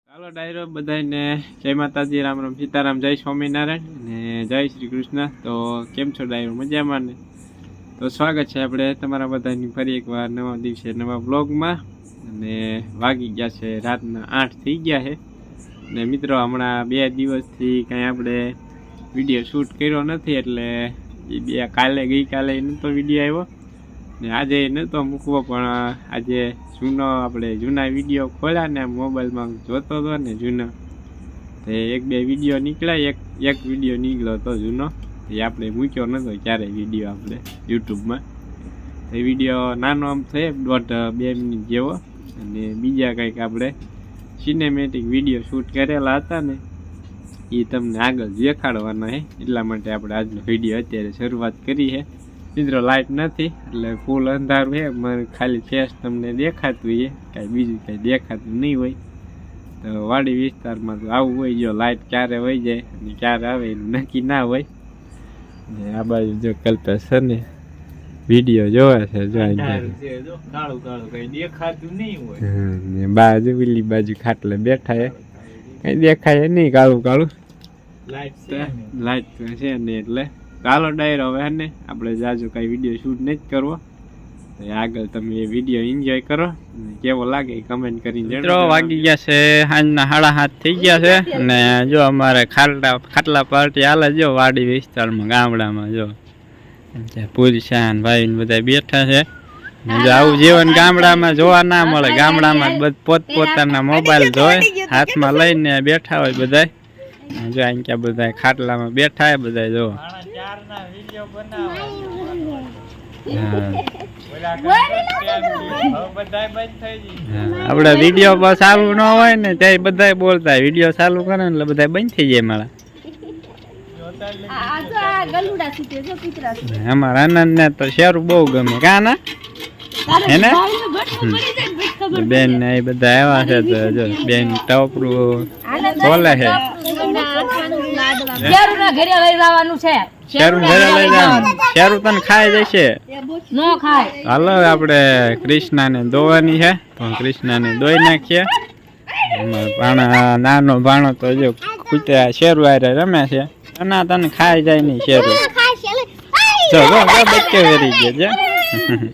ચાલો ડાયરો બધાને જય માતાજી, રામ રામ, સીતારામ, જય સ્વામિનારાયણ અને જય શ્રી કૃષ્ણ। તો કેમ છો ડાયરો? મજામાં ને? તો સ્વાગત છે આપણે તમારા બધાની ફરી એકવાર નવા દિવસે નવા બ્લોગમાં। અને વાગી ગયા છે રાતના 8 થઈ ગયા છે ને મિત્રો, હમણાં 2 દિવસથી કાંઈ આપણે વિડીયો શૂટ કર્યો નથી, એટલે ગઈકાલે નહોતો વિડીયો આવ્યો ને આજે નહોતો મૂકવો, પણ આજે જૂના વિડીયો ખોલ્યા ને મોબાઈલમાં જોતો હતો ને જૂનો, તે 1-2 વિડીયો નીકળ્યા, એક વિડીયો નીકળ્યો હતો જૂનો, એ આપણે મૂક્યો નહોતો ક્યારેય વિડીયો આપણે યુટ્યુબમાં। એ વિડીયો નાનો આમ થયો 1.5-2 મિનિટ જેવો, અને બીજા કંઈક આપણે સિનેમેટિક વિડીયો શૂટ કરેલા હતા ને એ તમને આગળ દેખાડવાના છે, એટલા માટે આપણે આજનો વિડીયો અત્યારે શરૂઆત કરી છે। મિત્રો લાઇટ નથી એટલે ફૂલ અંધારું છે, મને ખાલી ફેસ તમને દેખાતું છે, કાંઈ બીજું કાંઈ દેખાતું નહીં હોય। તો વાડી વિસ્તારમાં તો આવું હોય, જો લાઇટ ક્યારે વહી જાય અને ક્યારે આવે એનું નક્કી ના હોય। ને આ બાજુ જો કલ્પેશ છે ને વિડીયો જોવે છે, ને બાજુ પેલી બાજુ ખાટલે બેઠા છે, કઈ દેખાય નહીં, કાળું કાળું લાઇટ છે ને, એટલે ચાલો ડાયરો હવે ને આપણે જાજુ કઈ વિડીયો શૂટ નથી કરવો, આગળ તમે એ વિડીયો એન્જોય કરો, કેવો લાગે કમેન્ટ કરીને મિત્રો। વાગી ગયા છે સાંજના 7:30 થઈ ગયા છે, અને જો અમારે ખાટલા પાર્ટી હાલે, જો વાડી વિસ્તારમાં ગામડામાં જો પુરુષાન ભાઈ બધા બેઠા છે। જો આવું જીવન ગામડામાં જોવા ના મળે, ગામડામાં પોતપોતાના મોબાઈલ જોઈ હાથમાં લઈને બેઠા હોય બધા, જો અહીં ક્યાં બધા ખાટલામાં બેઠા હોય બધા, જો આપડે વિડીયો ચાલુ ન હોય ને ત્યાં બધા બોલતા, વિડીયો ચાલુ કરે ને એટલે બધા બંધ થઈ જાય મારા। અમારા આનંદ ને તો શેરું બહુ ગમે, કાના હેને બેન ને એ બધા આવ્યા છે, તો જો બેન ટોપરું બોલે છે, શેરું ઘરે લઈ જવાનું, શેરું તને ખાઈ જશે હાલો। આપણે કૃષ્ણાને દોવાની છે તો કૃષ્ણાને દોઈ નાખીએ। નાનો ભાણો તો જો કૂતરા શેરું હારે રમે છે, ના તને ખાઈ જાય નહીં શેરું, જો બચ્ચે વેરી ગયા છે।